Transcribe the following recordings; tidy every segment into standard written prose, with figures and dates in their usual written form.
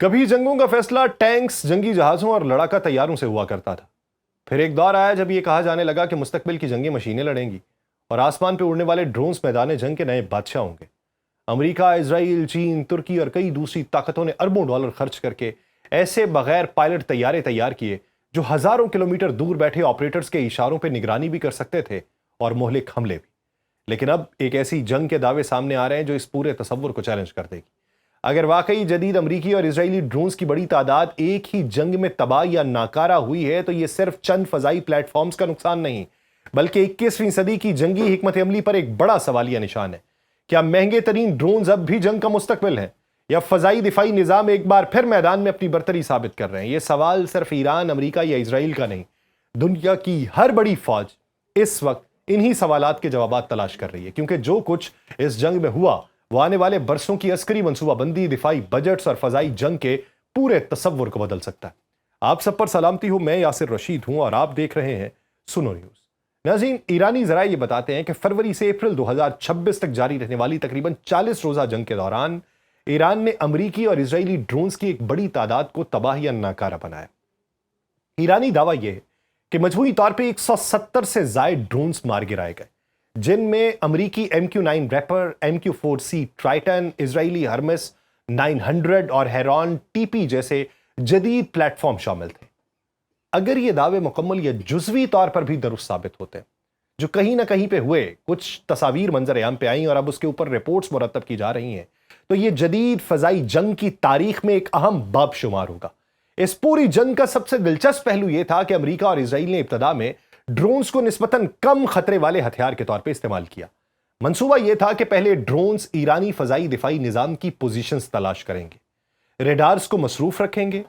کبھی جنگوں کا فیصلہ ٹینکس، جنگی جہازوں اور لڑاکا طیاروں سے ہوا کرتا تھا۔ پھر ایک دور آیا جب یہ کہا جانے لگا کہ مستقبل کی جنگیں مشینیں لڑیں گی اور آسمان پہ اڑنے والے ڈرونز میدان جنگ کے نئے بادشاہ ہوں گے۔ امریکہ، اسرائیل، چین، ترکی اور کئی دوسری طاقتوں نے اربوں ڈالر خرچ کر کے ایسے بغیر پائلٹ طیارے تیار کیے جو ہزاروں کلومیٹر دور بیٹھے آپریٹرز کے اشاروں پہ نگرانی بھی کر سکتے تھے اور مہلک حملے بھی۔ لیکن اب ایک ایسی جنگ کے دعوے سامنے آ رہے ہیں جو اس پورے تصور کو چیلنج کر دے گی۔ اگر واقعی جدید امریکی اور اسرائیلی ڈرونز کی بڑی تعداد ایک ہی جنگ میں تباہ یا ناکارہ ہوئی ہے تو یہ صرف چند فضائی پلیٹ فارمز کا نقصان نہیں، بلکہ 21ویں صدی کی جنگی حکمت عملی پر ایک بڑا سوالیہ نشان ہے۔ کیا مہنگے ترین ڈرونز اب بھی جنگ کا مستقبل ہیں، یا فضائی دفاعی نظام ایک بار پھر میدان میں اپنی برتری ثابت کر رہے ہیں؟ یہ سوال صرف ایران، امریکہ یا اسرائیل کا نہیں، دنیا کی ہر بڑی فوج اس وقت انہی سوالات کے جوابات تلاش کر رہی ہے، کیونکہ جو کچھ اس جنگ میں ہوا وہ آنے والے برسوں کی عسکری منصوبہ بندی، دفاعی بجٹس اور فضائی جنگ کے پورے تصور کو بدل سکتا ہے۔ آپ سب پر سلامتی ہو، میں یاسر رشید ہوں اور آپ دیکھ رہے ہیں سنو نیوز۔ ناظرین، ایرانی ذرائع یہ بتاتے ہیں کہ فروری سے اپریل 2026 تک جاری رہنے والی تقریباً 40 روزہ جنگ کے دوران ایران نے امریکی اور اسرائیلی ڈرونز کی ایک بڑی تعداد کو تباہ یا ناکارہ بنایا۔ ایرانی دعویٰ یہ ہے کہ مجموعی طور پہ 170 سے زائد ڈرونز مار گرائے گئے، جن میں امریکی MQ-9 ریپر، MQ-4C ٹرائٹن، اسرائیلی ہرمس 900 اور ہیرون TP جیسے جدید پلیٹ فارم شامل تھے۔ اگر یہ دعوے مکمل یا جزوی طور پر بھی درست ثابت ہوتے ہیں، جو کہیں نہ کہیں پہ ہوئے، کچھ تصاویر منظر عام پہ آئیں اور اب اس کے اوپر رپورٹس مرتب کی جا رہی ہیں، تو یہ جدید فضائی جنگ کی تاریخ میں ایک اہم باب شمار ہوگا۔ اس پوری جنگ کا سب سے دلچسپ پہلو یہ تھا کہ امریکہ اور اسرائیل نے ابتدا میں ڈرونز کو نسبتاً کم خطرے والے ہتھیار کے طور پہ استعمال کیا۔ منصوبہ یہ تھا کہ پہلے ڈرونز ایرانی فضائی دفاعی نظام کی پوزیشنز تلاش کریں گے، ریڈارز کو مصروف رکھیں گے،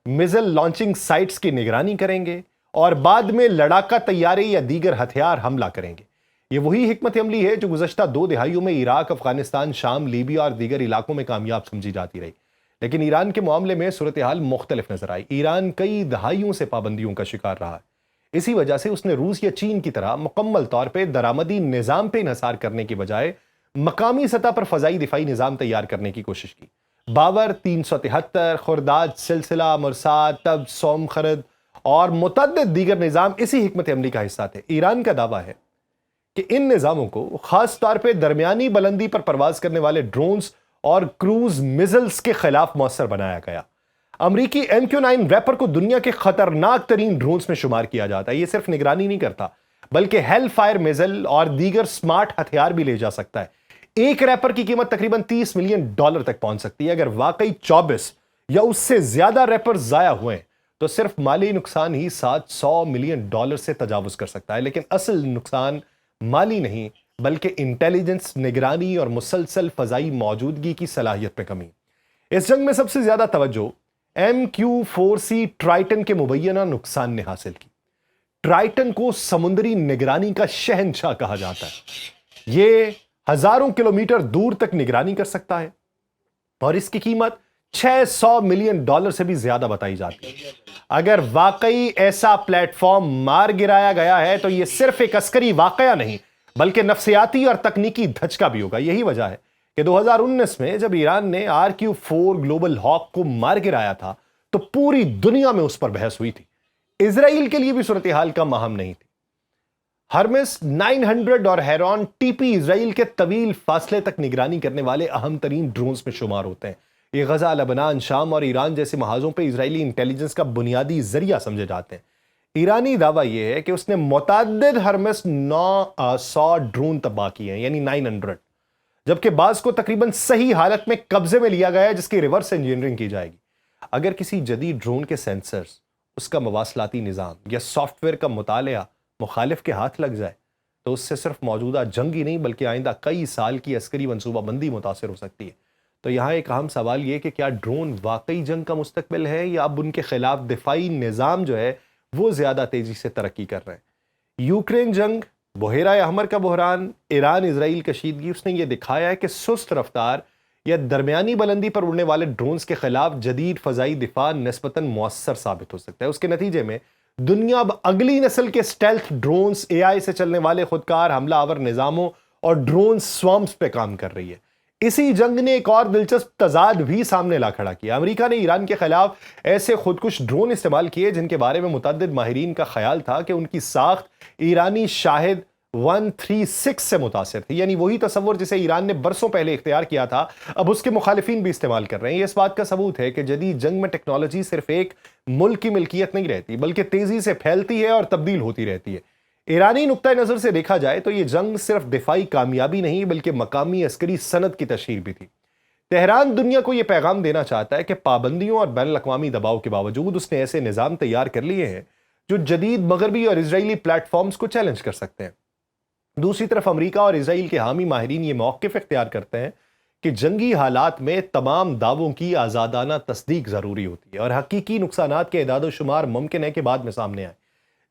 میزل لانچنگ سائٹس کی نگرانی کریں گے اور بعد میں لڑاکا طیارے یا دیگر ہتھیار حملہ کریں گے۔ یہ وہی حکمت عملی ہے جو گزشتہ 2 دہائیوں میں عراق، افغانستان، شام، لیبیا اور دیگر علاقوں میں کامیاب سمجھی جاتی رہی۔ لیکن ایران کے معاملے میں صورتحال مختلف نظر آئی۔ ایران کئی دہائیوں سے پابندیوں کا شکار رہا ہے۔ اسی وجہ سے اس نے روس یا چین کی طرح مکمل طور پہ درآمدی نظام پہ انحصار کرنے کی بجائے مقامی سطح پر فضائی دفاعی نظام تیار کرنے کی کوشش کی۔ باور 373، خرداد سلسلہ، مرصاد، تب، سوم خرد اور متعدد دیگر نظام اسی حکمت عملی کا حصہ تھے۔ ایران کا دعویٰ ہے کہ ان نظاموں کو خاص طور پہ درمیانی بلندی پر پرواز کرنے والے ڈرونز اور کروز میزلز کے خلاف مؤثر بنایا گیا۔ امریکی MQ-9 ریپر کو دنیا کے خطرناک ترین ڈرونز میں شمار کیا جاتا ہے۔ یہ صرف نگرانی نہیں کرتا بلکہ ہیل فائر میزل اور دیگر سمارٹ ہتھیار بھی لے جا سکتا ہے۔ ایک ریپر کی قیمت تقریباً $30 ملین تک پہنچ سکتی ہے۔ اگر واقعی 24 یا اس سے زیادہ ریپر ضائع ہوئے تو صرف مالی نقصان ہی $700 ملین سے تجاوز کر سکتا ہے۔ لیکن اصل نقصان مالی نہیں بلکہ انٹیلیجنس، نگرانی اور مسلسل فضائی موجودگی کی صلاحیت پہ کمی۔ اس جنگ میں سب سے زیادہ توجہ MQ-4C ٹرائٹن کے مبینہ نقصان نے حاصل کی۔ ٹرائٹن کو سمندری نگرانی کا شہنشاہ کہا جاتا ہے۔ یہ ہزاروں کلومیٹر دور تک نگرانی کر سکتا ہے اور اس کی قیمت $600 ملین سے بھی زیادہ بتائی جاتی ہے۔ اگر واقعی ایسا پلیٹ فارم مار گرایا گیا ہے تو یہ صرف ایک عسکری واقعہ نہیں بلکہ نفسیاتی اور تکنیکی دھچکا بھی ہوگا۔ یہی وجہ ہے کہ 2019 میں جب ایران نے RQ-4 گلوبل ہاک کو مار گرایا تھا تو پوری دنیا میں اس پر بحث ہوئی تھی۔ اسرائیل کے لیے بھی صورتحال کم اہم نہیں تھی۔ ہرمس 900 اور ہیرون TP اسرائیل کے طویل فاصلے تک نگرانی کرنے والے اہم ترین ڈرونز میں شمار ہوتے ہیں۔ یہ غزہ، لبنان، شام اور ایران جیسے محاذوں پہ اسرائیلی انٹیلیجنس کا بنیادی ذریعہ سمجھے جاتے ہیں۔ ایرانی دعویٰ یہ ہے کہ اس نے متعدد ہرمس 900 ڈرون تباہ کیے ہیں، یعنی 900، جبکہ بعض کو تقریباً صحیح حالت میں قبضے میں لیا گیا ہے جس کی ریورس انجینئرنگ کی جائے گی۔ اگر کسی جدید ڈرون کے سینسرز، اس کا مواصلاتی نظام یا سافٹ ویئر کا مطالعہ مخالف کے ہاتھ لگ جائے تو اس سے صرف موجودہ جنگ ہی نہیں بلکہ آئندہ کئی سال کی عسکری منصوبہ بندی متاثر ہو سکتی ہے۔ تو یہاں ایک اہم سوال یہ کہ کیا ڈرون واقعی جنگ کا مستقبل ہے یا اب ان کے خلاف دفاعی نظام جو ہے وہ زیادہ تیزی سے ترقی کر رہے ہیں؟ یوکرین جنگ، بحیرہ احمر کا بحران، ایران اسرائیل کشیدگی، اس نے یہ دکھایا ہے کہ سست رفتار یا درمیانی بلندی پر اڑنے والے ڈرونز کے خلاف جدید فضائی دفاع نسبتاً مؤثر ثابت ہو سکتا ہے۔ اس کے نتیجے میں دنیا اب اگلی نسل کے سٹیلتھ ڈرونز، AI سے چلنے والے خودکار حملہ آور نظاموں اور ڈرون سوارمز پہ کام کر رہی ہے۔ اسی جنگ نے ایک اور دلچسپ تضاد بھی سامنے لا کھڑا کیا۔ امریکہ نے ایران کے خلاف ایسے خودکش ڈرون استعمال کیے جن کے بارے میں متعدد ماہرین کا خیال تھا کہ ان کی ساخت ایرانی شاہد 136 سے متاثر تھی، یعنی وہی تصور جسے ایران نے برسوں پہلے اختیار کیا تھا اب اس کے مخالفین بھی استعمال کر رہے ہیں۔ یہ اس بات کا ثبوت ہے کہ جدید جنگ میں ٹیکنالوجی صرف ایک ملک کی ملکیت نہیں رہتی بلکہ تیزی سے پھیلتی ہے اور تبدیل ہوتی رہتی ہے۔ ایرانی نقطہ نظر سے دیکھا جائے تو یہ جنگ صرف دفاعی کامیابی نہیں بلکہ مقامی عسکری صنعت کی تشہیر بھی تھی۔ تہران دنیا کو یہ پیغام دینا چاہتا ہے کہ پابندیوں اور بین الاقوامی دباؤ کے باوجود اس نے ایسے نظام تیار کر لیے ہیں جو جدید مغربی اور اسرائیلی پلیٹ فارمز کو چیلنج کر سکتے ہیں۔ دوسری طرف امریکہ اور اسرائیل کے حامی ماہرین یہ موقف اختیار کرتے ہیں کہ جنگی حالات میں تمام دعووں کی آزادانہ تصدیق ضروری ہوتی ہے اور حقیقی نقصانات کے اعداد و شمار ممکن ہے کہ بعد میں سامنے آئے۔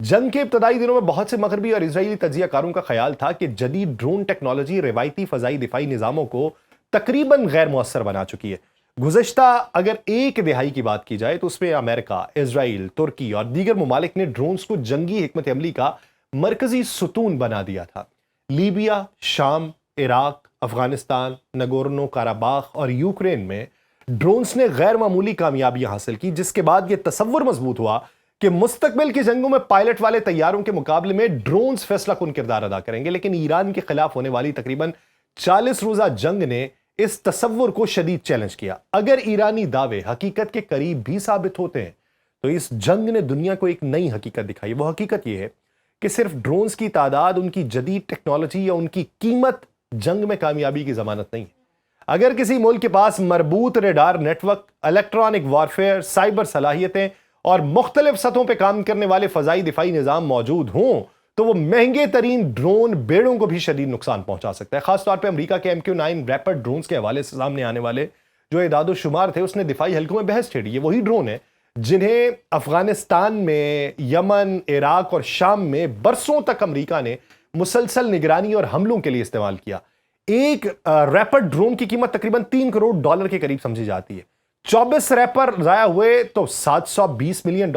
جنگ کے ابتدائی دنوں میں بہت سے مغربی اور اسرائیلی تجزیہ کاروں کا خیال تھا کہ جدید ڈرون ٹیکنالوجی روایتی فضائی دفاعی نظاموں کو تقریباً غیر مؤثر بنا چکی ہے۔ گزشتہ اگر ایک دہائی کی بات کی جائے تو اس میں امریکہ، اسرائیل، ترکی اور دیگر ممالک نے ڈرونز کو جنگی حکمت عملی کا مرکزی ستون بنا دیا تھا۔ لیبیا، شام، عراق، افغانستان، نگورنو کاراباخ اور یوکرین میں ڈرونز نے غیر معمولی کامیابیاں حاصل کی، جس کے بعد یہ تصور مضبوط ہوا کہ مستقبل کی جنگوں میں پائلٹ والے طیاروں کے مقابلے میں ڈرونز فیصلہ کن کردار ادا کریں گے۔ لیکن ایران کے خلاف ہونے والی تقریباً 40 روزہ جنگ نے اس تصور کو شدید چیلنج کیا۔ اگر ایرانی دعوے حقیقت کے قریب بھی ثابت ہوتے ہیں تو اس جنگ نے دنیا کو ایک نئی حقیقت دکھائی۔ وہ حقیقت یہ ہے کہ صرف ڈرونز کی تعداد، ان کی جدید ٹیکنالوجی یا ان کی قیمت جنگ میں کامیابی کی ضمانت نہیں ہے۔ اگر کسی ملک کے پاس مربوط radar network, electronic warfare, cyber صلاحیتیں اور مختلف سطحوں پہ کام کرنے والے فضائی دفاعی نظام موجود ہوں تو وہ مہنگے ترین ڈرون بیڑوں کو بھی شدید نقصان پہنچا سکتا ہے۔ خاص طور پہ امریکہ کے MQ-9 ریپڈ ڈرونز کے حوالے سے سامنے آنے والے جو اعداد و شمار تھے اس نے دفاعی حلقوں میں بحث چھیڑی۔ یہ وہی ڈرون ہیں جنہیں افغانستان میں، یمن، عراق اور شام میں برسوں تک امریکہ نے مسلسل نگرانی اور حملوں کے لیے استعمال کیا۔ ایک ریپڈ ڈرون کی قیمت تقریباً $3 کروڑ کے قریب سمجھی جاتی ہے۔ 24 ریپر ضائع ہوئے تو $720 ملین۔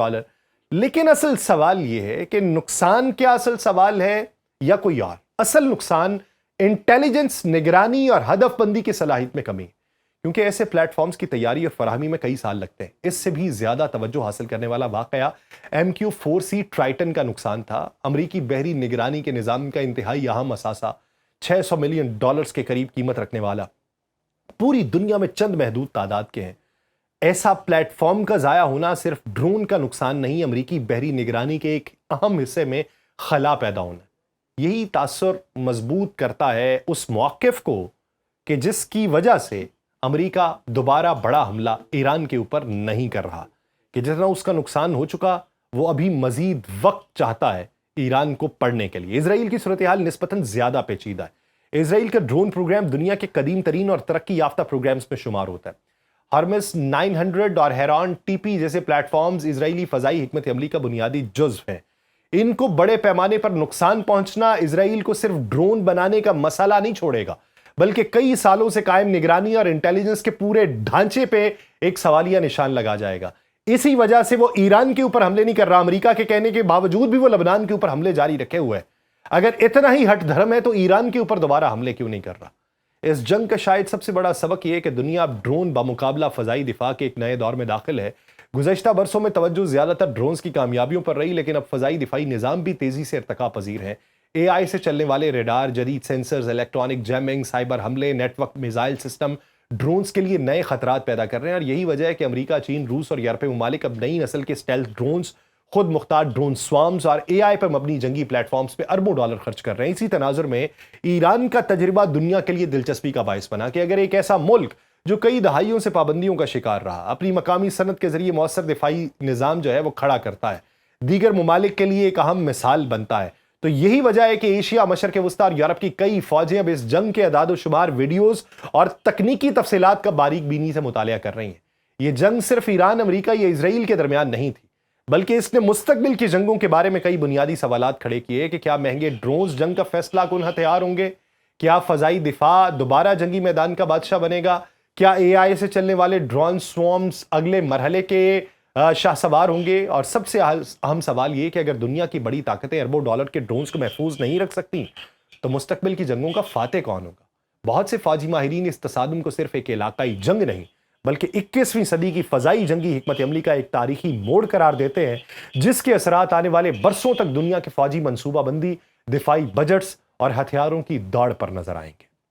لیکن اصل سوال یہ ہے کہ نقصان کیا اصل سوال ہے یا کوئی اور؟ اصل نقصان انٹیلیجنس، نگرانی اور ہدف بندی کی صلاحیت میں کمی ہے، کیونکہ ایسے پلیٹ فارمز کی تیاری اور فراہمی میں کئی سال لگتے ہیں۔ اس سے بھی زیادہ توجہ حاصل کرنے والا واقعہ MQ-4C ٹرائٹن کا نقصان تھا۔ امریکی بحری نگرانی کے نظام کا انتہائی اہم اثاثہ $600 ملین کے قریب قیمت رکھنے والا پوری دنیا میں چند محدود تعداد کے ہیں۔ ایسا پلیٹ فارم کا ضائع ہونا صرف ڈرون کا نقصان نہیں، امریکی بحری نگرانی کے ایک اہم حصے میں خلا پیدا ہونا۔ یہی تاثر مضبوط کرتا ہے اس موقف کو کہ جس کی وجہ سے امریکہ دوبارہ بڑا حملہ ایران کے اوپر نہیں کر رہا، کہ جتنا اس کا نقصان ہو چکا وہ ابھی مزید وقت چاہتا ہے ایران کو پڑھنے کے لیے۔ اسرائیل کی صورتحال نسبتاً زیادہ پیچیدہ ہے۔ اسرائیل کا ڈرون پروگرام دنیا کے قدیم ترین اور ترقی یافتہ پروگرامز میں شمار ہوتا ہے۔ ہرمس 900 اور ہیرون TP جیسے پلیٹ فارمز اسرائیلی فضائی حکمت عملی کا بنیادی جزو ہیں۔ ان کو بڑے پیمانے پر نقصان پہنچنا اسرائیل کو صرف ڈرون بنانے کا مسئلہ نہیں چھوڑے گا، بلکہ کئی سالوں سے قائم نگرانی اور انٹیلیجنس کے پورے ڈھانچے پہ ایک سوالیہ نشان لگا جائے گا۔ اسی وجہ سے وہ ایران کے اوپر حملے نہیں کر رہا۔ امریکہ کے کہنے کے باوجود بھی وہ لبنان کے اوپر حملے جاری رکھے ہوئے ہے۔ اگر اتنا ہی ہٹ دھرم ہے تو ایران کے اوپر دوبارہ حملے کیوں نہیں کر رہا؟ اس جنگ کا شاید سب سے بڑا سبق یہ ہے کہ دنیا اب ڈرون بمقابلہ فضائی دفاع کے ایک نئے دور میں داخل ہے۔ گزشتہ برسوں میں توجہ زیادہ تر ڈرونز کی کامیابیوں پر رہی، لیکن اب فضائی دفاعی نظام بھی تیزی سے ارتقا پذیر ہیں۔ AI سے چلنے والے ریڈار، جدید سینسرز، الیکٹرانک جیمنگ، سائبر حملے، network missile system drones کے لیے نئے خطرات پیدا کر رہے ہیں، اور یہی وجہ ہے کہ امریکہ، چین، روس اور یورپی ممالک اب نئی نسل کے اسٹیلتھ ڈرونز، خود مختار ڈرون سوارمز اور AI پر مبنی جنگی پلیٹ فارمز پہ اربوں ڈالر خرچ کر رہے ہیں۔ اسی تناظر میں ایران کا تجربہ دنیا کے لیے دلچسپی کا باعث بنا کہ اگر ایک ایسا ملک جو کئی دہائیوں سے پابندیوں کا شکار رہا، اپنی مقامی صنعت کے ذریعے مؤثر دفاعی نظام جو ہے وہ کھڑا کرتا ہے، دیگر ممالک کے لیے ایک اہم مثال بنتا ہے، تو یہی وجہ ہے کہ ایشیا، مشرق وسطیٰ اور یورپ کی کئی فوجیں اب اس جنگ کے اعداد و شمار، ویڈیوز اور تکنیکی تفصیلات کا باریک بینی سے مطالعہ کر رہی ہیں۔ یہ جنگ صرف ایران، امریکہ یا اسرائیل کے درمیان نہیں تھی، بلکہ اس نے مستقبل کی جنگوں کے بارے میں کئی بنیادی سوالات کھڑے کیے کہ کیا مہنگے ڈرونز جنگ کا فیصلہ کن ہتھیار ہوں گے؟ کیا فضائی دفاع دوبارہ جنگی میدان کا بادشاہ بنے گا؟ کیا AI سے چلنے والے ڈرون سوارمز اگلے مرحلے کے شاہ سوار ہوں گے؟ اور سب سے اہم سوال یہ کہ اگر دنیا کی بڑی طاقتیں اربوں ڈالر کے ڈرونز کو محفوظ نہیں رکھ سکتی تو مستقبل کی جنگوں کا فاتح کون ہوگا؟ بہت سے فوجی ماہرین اس تصادم کو صرف ایک علاقائی جنگ نہیں بلکہ 21ویں صدی کی فضائی جنگی حکمت عملی کا ایک تاریخی موڑ قرار دیتے ہیں، جس کے اثرات آنے والے برسوں تک دنیا کے فوجی منصوبہ بندی، دفاعی بجٹس اور ہتھیاروں کی دوڑ پر نظر آئیں گے۔